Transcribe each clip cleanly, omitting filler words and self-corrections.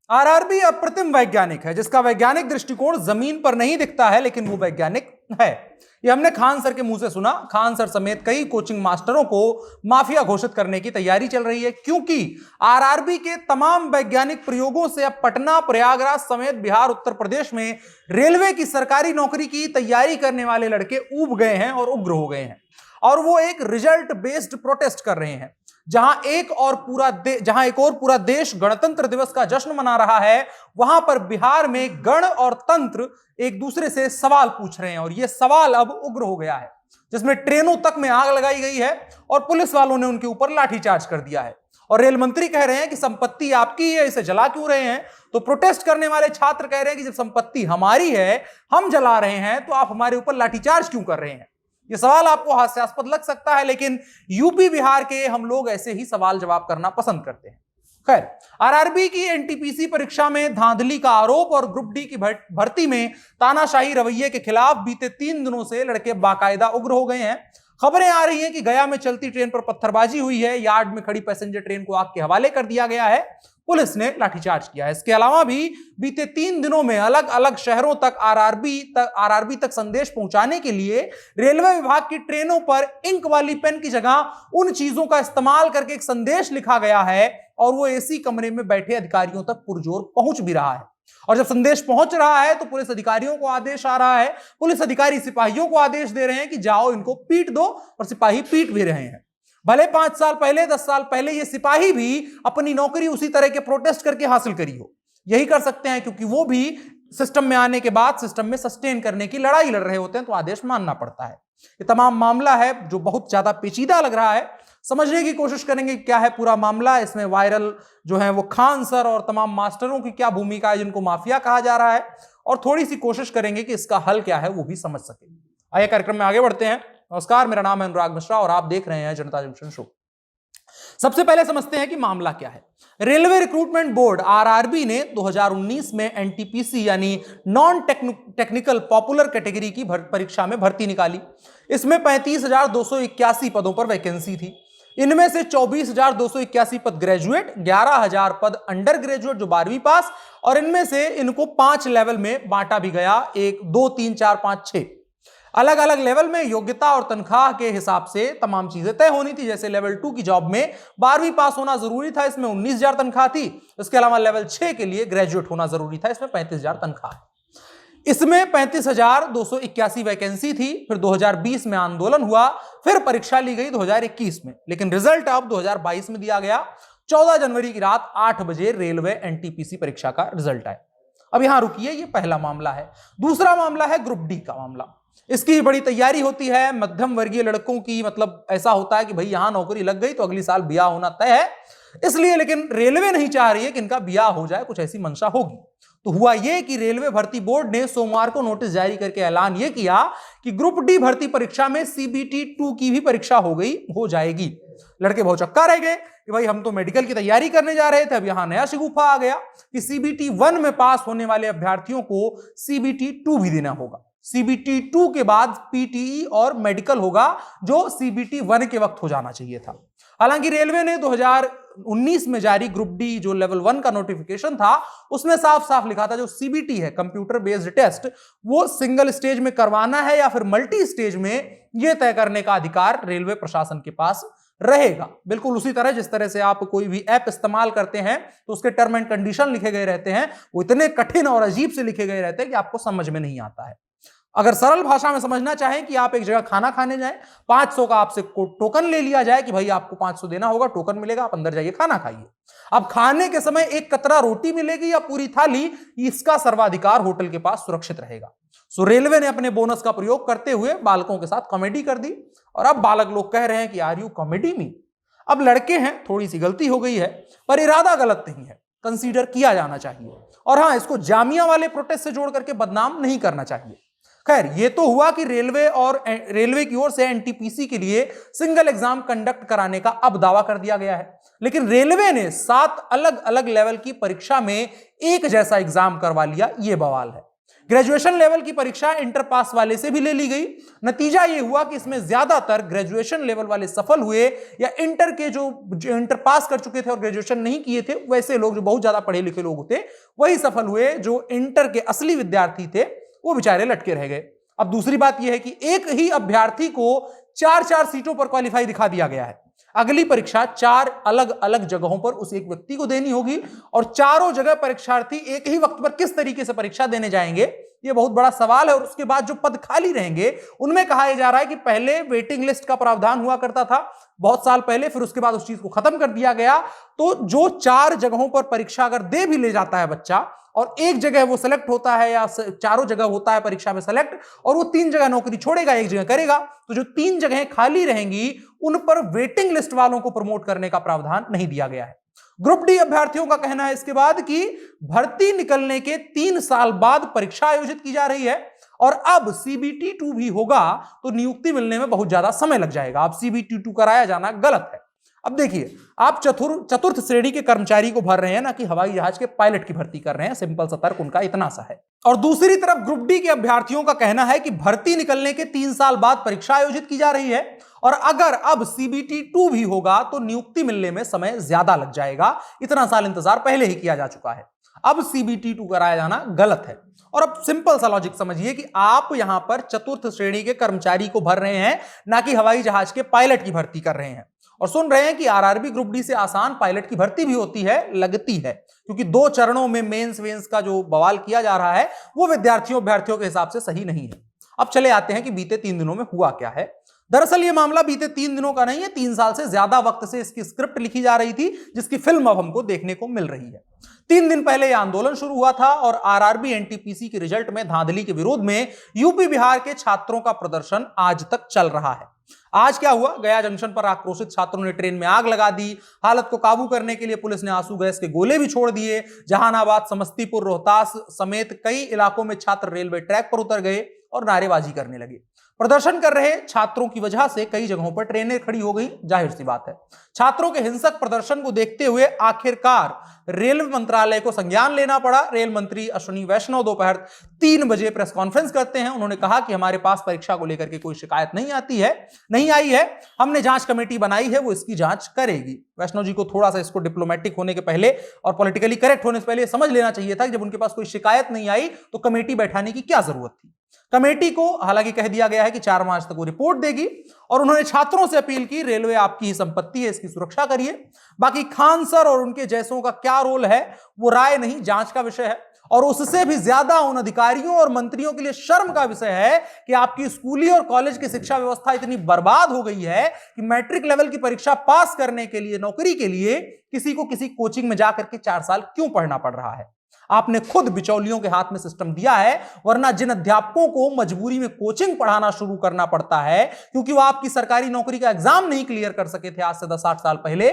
RRB अप्रतिम वैज्ञानिक है जिसका वैज्ञानिक दृष्टिकोण जमीन पर नहीं दिखता है, लेकिन वो वैज्ञानिक है। ये हमने खान सर के मुंह से सुना। खान सर समेत कई कोचिंग मास्टरों को माफिया घोषित करने की तैयारी चल रही है, क्योंकि आरआरबी के तमाम वैज्ञानिक प्रयोगों से अब पटना, प्रयागराज समेत बिहार, उत्तर प्रदेश में रेलवे की सरकारी नौकरी की तैयारी करने वाले लड़के ऊब गए हैं और उग्र हो गए हैं। और वो एक रिजल्ट बेस्ड प्रोटेस्ट कर रहे हैं। जहां एक और पूरा देश गणतंत्र दिवस का जश्न मना रहा है, वहां पर बिहार में गण और तंत्र एक दूसरे से सवाल पूछ रहे हैं। और यह सवाल अब उग्र हो गया है, जिसमें ट्रेनों तक में आग लगाई गई है और पुलिस वालों ने उनके ऊपर लाठीचार्ज कर दिया है। और रेल मंत्री कह रहे हैं कि संपत्ति आपकी है, इसे जला क्यों रहे हैं? तो प्रोटेस्ट करने वाले छात्र कह रहे हैं कि जब संपत्ति हमारी है, हम जला रहे हैं, तो आप हमारे ऊपर लाठीचार्ज क्यों कर रहे हैं? यह सवाल आपको हास्यास्पद लग सकता है, लेकिन यूपी बिहार के हम लोग ऐसे ही सवाल जवाब करना पसंद करते हैं। खैर, आरआरबी की एनटीपीसी परीक्षा में धांधली का आरोप और ग्रुप डी की भर्ती में तानाशाही रवैये के खिलाफ बीते 3 दिनों से लड़के बाकायदा उग्र हो गए हैं। खबरें आ रही हैं कि गया में चलती ट्रेन पर पत्थरबाजी हुई है, यार्ड में खड़ी पैसेंजर ट्रेन को आग के हवाले कर दिया गया है, पुलिस ने लाठीचार्ज किया है। इसके अलावा भी बीते 3 दिनों में अलग अलग शहरों तक आरआरबी तक संदेश पहुंचाने के लिए रेलवे विभाग की ट्रेनों पर इंक वाली पेन की जगह उन चीजों का इस्तेमाल करके एक संदेश लिखा गया है, और वो एसी कमरे में बैठे अधिकारियों तक पुरजोर पहुंच भी रहा है। और जब संदेश पहुंच रहा है तो पुलिस अधिकारियों को आदेश आ रहा है, पुलिस अधिकारी सिपाहियों को आदेश दे रहे हैं कि जाओ इनको पीट दो, और सिपाही पीट भी रहे हैं। भले 5 साल पहले, 10 साल पहले ये सिपाही भी अपनी नौकरी उसी तरह के प्रोटेस्ट करके हासिल करी हो। यही कर सकते हैं, क्योंकि वो भी सिस्टम में आने के बाद सिस्टम में सस्टेन करने की लड़ाई लड़ रहे होते हैं, तो आदेश मानना पड़ता है। ये तमाम मामला है जो बहुत ज्यादा पेचीदा लग रहा है। समझने की कोशिश करेंगे क्या है पूरा मामला, इसमें वायरल जो है वो खान सर और तमाम मास्टरों की क्या भूमिका है जिनको माफिया कहा जा रहा है, और थोड़ी सी कोशिश करेंगे कि इसका हल क्या है वो भी समझ सके। आइए कार्यक्रम में आगे बढ़ते हैं। नमस्कार, मेरा नाम है अनुराग मिश्रा और आप देख रहे हैं जनता जंक्शन शो। सबसे पहले समझते हैं कि मामला क्या है। रेलवे रिक्रूटमेंट बोर्ड आरआरबी ने 2019 में एनटीपीसी यानी नॉन टेक्निकल पॉपुलर कैटेगरी की परीक्षा में भर्ती निकाली। इसमें 35,281 पदों पर वैकेंसी थी। इनमें से 24,281 पद ग्रेजुएट, 11,000 पद अंडर ग्रेजुएट जो 12वीं पास, और इनमें से इनको 5 लेवल में बांटा भी गया, 1, 2, 3, 4, 5, 6 अलग अलग लेवल में योग्यता और तनख्वाह के हिसाब से तमाम चीजें तय होनी थी। जैसे लेवल 2 की जॉब में 12वीं पास होना जरूरी था, इसमें 19,000 तनख्वाह थी। इसके अलावा लेवल 6 के लिए ग्रेजुएट होना जरूरी था, इसमें 35,000 तनख्वाह है। इसमें 35,281 वैकेंसी थी। फिर 2020 में आंदोलन हुआ, फिर परीक्षा ली गई 2021 में, लेकिन रिजल्ट अब 2022 में दिया गया। 14 जनवरी की रात 8 बजे रेलवे एनटीपीसी परीक्षा का रिजल्ट आया। अब यहां रुकिए, ये पहला मामला है। दूसरा मामला है ग्रुप डी का मामला। इसकी बड़ी तैयारी होती है मध्यम वर्गीय लड़कों की, मतलब ऐसा होता है कि भाई यहां नौकरी लग गई तो अगली साल ब्याह होना तय है, इसलिए। लेकिन रेलवे नहीं चाह रही है कि इनका ब्याह हो जाए, कुछ ऐसी मंशा होगी। तो हुआ यह कि रेलवे भर्ती बोर्ड ने सोमवार को नोटिस जारी करके ऐलान यह किया कि ग्रुप डी भर्ती परीक्षा में सीबीटी 2 की भी परीक्षा हो जाएगी। लड़के बहुत चक्का रह गए कि भाई हम तो मेडिकल की तैयारी करने जा रहे थे, अब यहां नया शिगुफा आ गया कि सीबीटी 1 में पास होने वाले अभ्यर्थियों को सीबीटी 2 भी देना होगा। सीबीटी 2 के बाद पीटीई और मेडिकल होगा, जो सीबीटी 1 के वक्त हो जाना चाहिए था। हालांकि रेलवे ने 2019 में जारी ग्रुप डी जो लेवल 1 का नोटिफिकेशन था, उसमें साफ साफ लिखा था जो सीबीटी है, कंप्यूटर बेस्ड टेस्ट, वो सिंगल स्टेज में करवाना है या फिर मल्टी स्टेज में, यह तय करने का अधिकार रेलवे प्रशासन के पास रहेगा। बिल्कुल उसी तरह जिस तरह से आप कोई भी ऐप इस्तेमाल करते हैं तो उसके टर्म एंड कंडीशन लिखे गए रहते हैं, वो इतने कठिन और अजीब से लिखे गए रहते हैं कि आपको समझ में नहीं आता है। अगर सरल भाषा में समझना चाहें कि आप एक जगह खाना खाने जाएं, 500 का आपसे टोकन ले लिया जाए कि भाई आपको 500 देना होगा, टोकन मिलेगा, आप अंदर जाइए खाना खाइए। अब खाने के समय एक कतरा रोटी मिलेगी या पूरी थाली, इसका सर्वाधिकार होटल के पास सुरक्षित रहेगा। सो रेलवे ने अपने बोनस का प्रयोग करते हुए बालकों के साथ कॉमेडी कर दी, और अब बालक लोग कह रहे हैं कि आर यू कॉमेडी मी। अब लड़के हैं, थोड़ी सी गलती हो गई है, पर इरादा गलत नहीं है, कंसीडर किया जाना चाहिए। और हां, इसको जामिया वाले प्रोटेस्ट से जोड़ करके बदनाम नहीं करना चाहिए। खैर, यह तो हुआ कि रेलवे की ओर से एनटीपीसी के लिए सिंगल एग्जाम कंडक्ट कराने का अब दावा कर दिया गया है। लेकिन रेलवे ने 7 अलग अलग लेवल की परीक्षा में एक जैसा एग्जाम करवा लिया, यह बवाल है। ग्रेजुएशन लेवल की परीक्षा इंटर पास वाले से भी ले ली गई। नतीजा यह हुआ कि इसमें ज्यादातर ग्रेजुएशन लेवल वाले सफल हुए, या इंटर के जो इंटर पास कर चुके थे और ग्रेजुएशन नहीं किए थे, वैसे लोग जो बहुत ज्यादा पढ़े लिखे लोग थे वही सफल हुए। जो इंटर के असली विद्यार्थी थे वो बेचारे लटके रह गए। अब दूसरी बात यह है कि एक ही अभ्यर्थी को 4-4 सीटों पर क्वालिफाई दिखा दिया गया है। अगली परीक्षा 4 अलग अलग जगहों पर उस एक व्यक्ति को देनी होगी, और चारों जगह परीक्षार्थी एक ही वक्त पर किस तरीके से परीक्षा देने जाएंगे, यह बहुत बड़ा सवाल है। और उसके बाद जो पद खाली रहेंगे उनमें कहा जा रहा है कि पहले वेटिंग लिस्ट का प्रावधान हुआ करता था बहुत साल पहले, फिर उसके बाद उस चीज को खत्म कर दिया गया। तो जो 4 जगहों पर परीक्षा अगर दे भी ले जाता है बच्चा, और एक जगह वो सेलेक्ट होता है या चारों जगह होता है परीक्षा में सेलेक्ट, और वो 3 जगह नौकरी छोड़ेगा, एक जगह करेगा, तो जो 3 जगह खाली रहेंगी उन पर वेटिंग लिस्ट वालों को प्रमोट करने का प्रावधान नहीं दिया गया है। ग्रुप डी अभ्यर्थियों का कहना है इसके बाद कि भर्ती निकलने के 3 साल बाद परीक्षा आयोजित की जा रही है, और अब CBT 2 भी होगा तो नियुक्ति मिलने में बहुत ज्यादा समय लग जाएगा। अब CBT 2 कराया जाना गलत है। अब देखिए, आप चतुर्थ श्रेणी के कर्मचारी को भर रहे हैं ना कि हवाई जहाज के पायलट की भर्ती कर रहे हैं। सिंपल सा तर्क उनका इतना सा है। और दूसरी तरफ ग्रुप डी के अभ्यर्थियों का कहना है कि भर्ती निकलने के 3 साल बाद परीक्षा आयोजित की जा रही है, और अगर अब CBT 2 भी होगा तो नियुक्ति मिलने में समय ज्यादा लग जाएगा। इतना साल इंतजार पहले ही किया जा चुका है। अब CBT 2 कराया जाना गलत है। और अब सिंपल सा लॉजिक समझिए कि आप यहां पर चतुर्थ श्रेणी के कर्मचारी को भर रहे हैं, ना कि हवाई जहाज के पायलट की भर्ती कर रहे हैं। और सुन रहे हैं कि RRB ग्रुप डी से आसान पायलट की भर्ती भी होती है, लगती है, क्योंकि 2 चरणों में मेंस वेंस का जो बवाल किया जा रहा है वो अभ्यर्थियों के हिसाब से सही नहीं है। अब चले आते हैं कि बीते 3 दिनों में हुआ क्या है। दरअसल ये मामला बीते 3 दिनों का नहीं है, 3 साल से ज्यादा वक्त से इसकी स्क्रिप्ट लिखी जा रही थी, जिसकी फिल्म अब हमको देखने को मिल रही है। 3 दिन पहले यह आंदोलन शुरू हुआ था, और RRB NTPC के रिजल्ट में धांधली के विरोध में यूपी बिहार के छात्रों का प्रदर्शन आज तक चल रहा है। आज क्या हुआ? गया जंक्शन पर आक्रोशित छात्रों ने ट्रेन में आग लगा दी। हालत को काबू करने के लिए पुलिस ने आंसू गैस के गोले भी छोड़ दिए। जहानाबाद, समस्तीपुर, रोहतास समेत कई इलाकों में छात्र रेलवे ट्रैक पर उतर गए और नारेबाजी करने लगे। प्रदर्शन कर रहे छात्रों की वजह से कई जगहों पर ट्रेनें खड़ी हो गई, जाहिर सी बात है। छात्रों के हिंसक प्रदर्शन को देखते हुए आखिरकार रेलवे मंत्रालय को संज्ञान लेना पड़ा। रेल मंत्री अश्विनी वैष्णव दोपहर 3 बजे प्रेस कॉन्फ्रेंस करते हैं। उन्होंने कहा कि हमारे पास परीक्षा को लेकर के कोई शिकायत नहीं आई है, हमने जांच कमेटी बनाई है, वो इसकी जांच करेगी। वैष्णव जी को थोड़ा सा इसको डिप्लोमेटिक होने के पहले और पॉलिटिकली करेक्ट होने से पहले समझ लेना चाहिए था कि जब उनके पास कोई शिकायत नहीं आई तो कमेटी बैठाने की क्या जरूरत थी। कमेटी को हालांकि कह दिया गया है कि 4 मार्च तक वो रिपोर्ट देगी, और उन्होंने छात्रों से अपील की, रेलवे आपकी ही संपत्ति है, इसकी सुरक्षा करिए। बाकी खान सर और उनके जैसों का क्या रोल है वो राय नहीं, जांच का विषय है। और उससे भी ज्यादा उन अधिकारियों और मंत्रियों के लिए शर्म का विषय है कि आपकी स्कूली और कॉलेज की शिक्षा व्यवस्था इतनी बर्बाद हो गई है कि मैट्रिक लेवल की परीक्षा पास करने के लिए, नौकरी के लिए किसी को किसी कोचिंग में जाकर के 4 साल क्यों पढ़ना पड़ रहा है। आपने खुद बिचौलियों के हाथ में सिस्टम दिया है, वरना जिन अध्यापकों को मजबूरी में कोचिंग पढ़ाना शुरू करना पड़ता है क्योंकि वो आपकी सरकारी नौकरी का एग्जाम नहीं क्लियर कर सके थे आज से 10-8 साल पहले,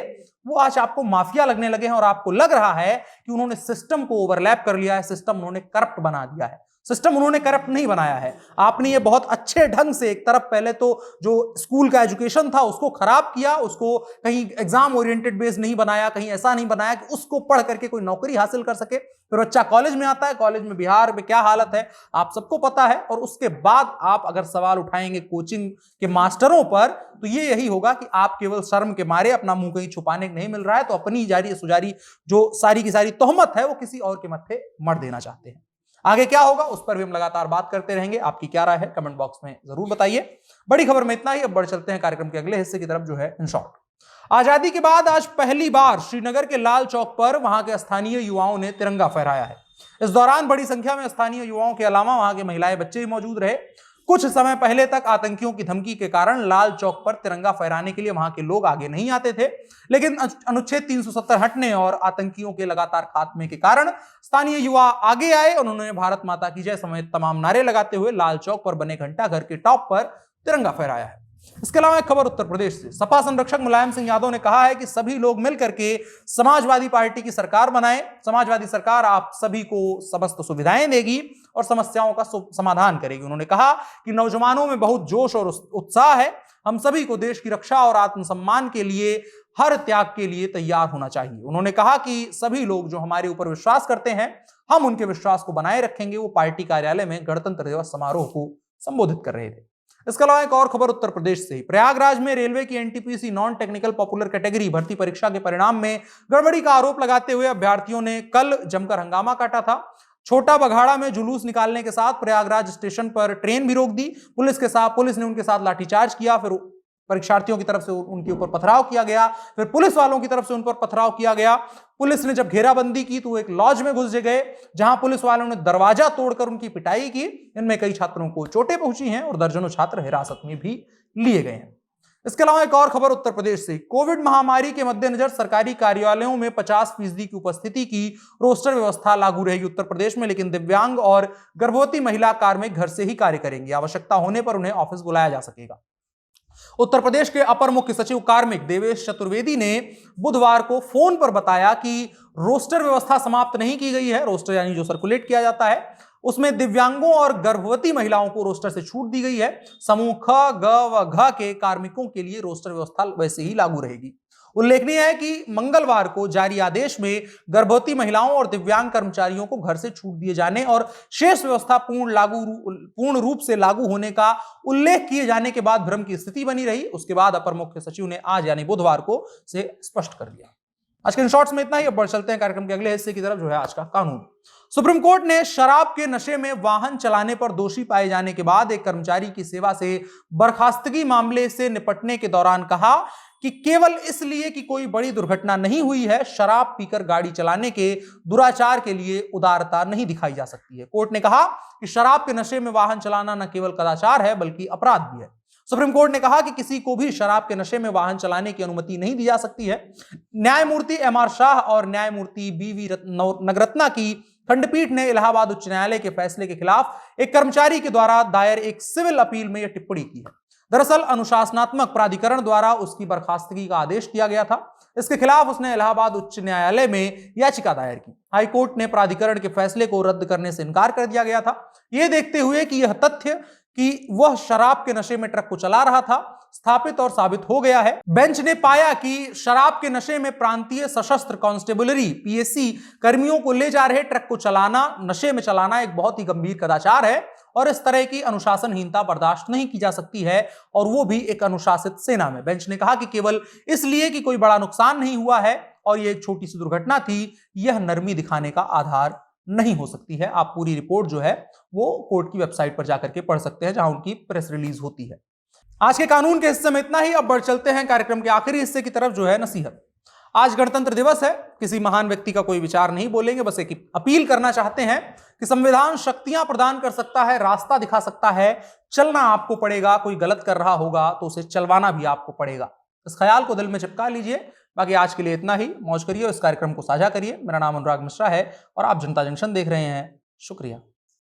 वो आज आपको माफिया लगने लगे हैं। और आपको लग रहा है कि उन्होंने सिस्टम को ओवरलैप कर लिया है, सिस्टम उन्होंने करप्ट बना दिया है। सिस्टम उन्होंने करप्ट नहीं बनाया है, आपने ये बहुत अच्छे ढंग से एक तरफ पहले तो जो स्कूल का एजुकेशन था उसको खराब किया, उसको कहीं एग्जाम ओरिएंटेड बेस नहीं बनाया, कहीं ऐसा नहीं बनाया कि उसको पढ़ करके कोई नौकरी हासिल कर सके। फिर बच्चा कॉलेज में आता है, कॉलेज में बिहार में क्या हालत है आप सबको पता है। और उसके बाद आप अगर सवाल उठाएंगे कोचिंग के मास्टरों पर तो ये यही होगा कि आप केवल शर्म के मारे, अपना मुंह कहीं छुपाने नहीं मिल रहा है तो अपनी जारी सुजारी जो सारी की सारी तोहमत है वो किसी और के मत्थे मर देना चाहते हैं। आगे क्या होगा उस पर भी हम लगातार बात करते रहेंगे। आपकी क्या राय है कमेंट बॉक्स में जरूर बताइए। बड़ी खबर में इतना ही, अब बढ़ चलते हैं कार्यक्रम के अगले हिस्से की तरफ जो है इन शॉर्ट। आजादी के बाद आज पहली बार श्रीनगर के लाल चौक पर वहां के स्थानीय युवाओं ने तिरंगा फहराया है। इस दौरान बड़ी संख्या में स्थानीय युवाओं के अलावा वहां के महिलाएं, बच्चे भी मौजूद रहे। कुछ समय पहले तक आतंकियों की धमकी के कारण लाल चौक पर तिरंगा फहराने के लिए वहां के लोग आगे नहीं आते थे, लेकिन अनुच्छेद 370 हटने और आतंकियों के लगातार खात्मे के कारण स्थानीय युवा आगे आए और उन्होंने भारत माता की जय समेत तमाम नारे लगाते हुए लाल चौक पर बने घंटा घर के टॉप पर तिरंगा फहराया है। इसके अलावा एक खबर उत्तर प्रदेश से, सपा संरक्षक मुलायम सिंह यादव ने कहा है कि सभी लोग मिलकर के समाजवादी पार्टी की सरकार बनाएं। समाजवादी सरकार आप सभी को समस्त सुविधाएं देगी और समस्याओं का समाधान करेगी। उन्होंने कहा कि नौजवानों में बहुत जोश और उत्साह है, हम सभी को देश की रक्षा और आत्मसम्मान के लिए हर त्याग के लिए तैयार होना चाहिए। उन्होंने कहा कि सभी लोग जो हमारे ऊपर विश्वास करते हैं, हम उनके विश्वास को बनाए रखेंगे। वो पार्टी कार्यालय में गणतंत्र दिवस समारोह को संबोधित कर रहे थे। इसके अलावा एक और खबर उत्तर प्रदेश से। प्रयागराज में रेलवे की NTPC non technical popular category भर्ती परीक्षा के परिणाम में गड़बड़ी का आरोप लगाते हुए अभ्यर्थियों ने कल जमकर हंगामा काटा था। छोटा बघाड़ा में जुलूस निकालने के साथ प्रयागराज स्टेशन पर ट्रेन भी रोक दी। पुलिस ने उनके साथ लाठीचार्ज किया। फिर परीक्षार्थियों की तरफ से उनके ऊपर पथराव किया गया। फिर पुलिस वालों की तरफ से उन पर पथराव किया गया। पुलिस ने जब घेराबंदी की तो वो एक लॉज में घुस गए, जहां पुलिस वालों ने दरवाजा तोड़कर उनकी पिटाई की। इनमें कई छात्रों को चोटें पहुंची हैं और दर्जनों छात्र हिरासत में भी लिए गए हैं। इसके अलावा एक और खबर उत्तर प्रदेश से। कोविड महामारी के मद्देनजर सरकारी कार्यालयों में 50% की उपस्थिति की रोस्टर व्यवस्था लागू रहेगी उत्तर प्रदेश में, लेकिन दिव्यांग और गर्भवती महिला कार्मिक घर से ही कार्य करेंगे। आवश्यकता होने पर उन्हें ऑफिस बुलाया जा सकेगा। उत्तर प्रदेश के अपर मुख्य सचिव कार्मिक देवेश चतुर्वेदी ने बुधवार को फोन पर बताया कि रोस्टर व्यवस्था समाप्त नहीं की गई है। रोस्टर यानी जो सर्कुलेट किया जाता है, उसमें दिव्यांगों और गर्भवती महिलाओं को रोस्टर से छूट दी गई है। समूह ख, ग व घ के कार्मिकों के लिए रोस्टर व्यवस्था वैसे ही लागू रहेगी। उल्लेखनीय है कि मंगलवार को जारी आदेश में गर्भवती महिलाओं और दिव्यांग कर्मचारियों को घर से छूट दिए जाने और शेष व्यवस्था पूर्ण रूप से लागू होने का उल्लेख किए जाने के बाद भ्रम की स्थिति बनी रही। उसके बाद अपर मुख्य सचिव ने आज यानी बुधवार को से स्पष्ट कर दिया। आज के इन शॉर्ट्स में इतना ही। अब बढ़ चलते हैं कार्यक्रम के अगले हिस्से की तरफ, जो है आज का कानून। सुप्रीम कोर्ट ने शराब के नशे में वाहन चलाने पर दोषी पाए जाने के बाद एक कर्मचारी की सेवा से बर्खास्तगी मामले से निपटने के दौरान कहा कि केवल इसलिए कि कोई बड़ी दुर्घटना नहीं हुई है, शराब पीकर गाड़ी चलाने के दुराचार के लिए उदारता नहीं दिखाई जा सकती है। कोर्ट ने कहा कि शराब के नशे में वाहन चलाना न केवल कदाचार है बल्कि अपराध भी है। सुप्रीम कोर्ट ने कहा कि किसी को भी शराब के नशे में वाहन चलाने की अनुमति नहीं दी जा सकती है। न्यायमूर्ति एम.आर. शाह और न्यायमूर्ति बी.वी. नगरत्ना की खंडपीठ ने इलाहाबाद उच्च न्यायालय के फैसले के खिलाफ एक कर्मचारी के द्वारा दायर एक सिविल अपील में यह टिप्पणी की है। दरअसल अनुशासनात्मक प्राधिकरण द्वारा उसकी बर्खास्तगी का आदेश दिया गया था। इसके खिलाफ उसने इलाहाबाद उच्च न्यायालय में याचिका दायर की। हाईकोर्ट ने प्राधिकरण के फैसले को रद्द करने से इनकार कर दिया गया था। यह देखते हुए कि यह तथ्य कि वह शराब के नशे में ट्रक को चला रहा था स्थापित और साबित हो गया है। बेंच ने पाया कि शराब के नशे में प्रांतीय सशस्त्र कांस्टेबलरी पीएसी कर्मियों को ले जा रहे ट्रक को चलाना, नशे में चलाना एक बहुत ही गंभीर कदाचार है और इस तरह की अनुशासनहीनता बर्दाश्त नहीं की जा सकती है, और वो भी एक अनुशासित सेना में। बेंच ने कहा कि केवल इसलिए कि कोई बड़ा नुकसान नहीं हुआ है और यह एक छोटी सी दुर्घटना थी, यह नरमी दिखाने का आधार नहीं हो सकती है। आप पूरी रिपोर्ट जो है वो कोर्ट की वेबसाइट पर जाकर के पढ़ सकते हैं, जहां उनकी प्रेस रिलीज होती है। आज के कानून के हिस्से में इतना ही। अब बढ़ चलते हैं कार्यक्रम के आखिरी हिस्से की तरफ, जो है नसीहत। आज गणतंत्र दिवस है। किसी महान व्यक्ति का कोई विचार नहीं बोलेंगे, बस एक अपील करना चाहते हैं कि संविधान शक्तियां प्रदान कर सकता है, रास्ता दिखा सकता है, चलना आपको पड़ेगा। कोई गलत कर रहा होगा तो उसे चलवाना भी आपको पड़ेगा। इस ख्याल को दिल में चिपका लीजिए। बाकी आज के लिए इतना ही। मौज करिए और इस कार्यक्रम को साझा करिए। मेरा नाम अनुराग मिश्रा है और आप जनता जंक्शन देख रहे हैं। शुक्रिया।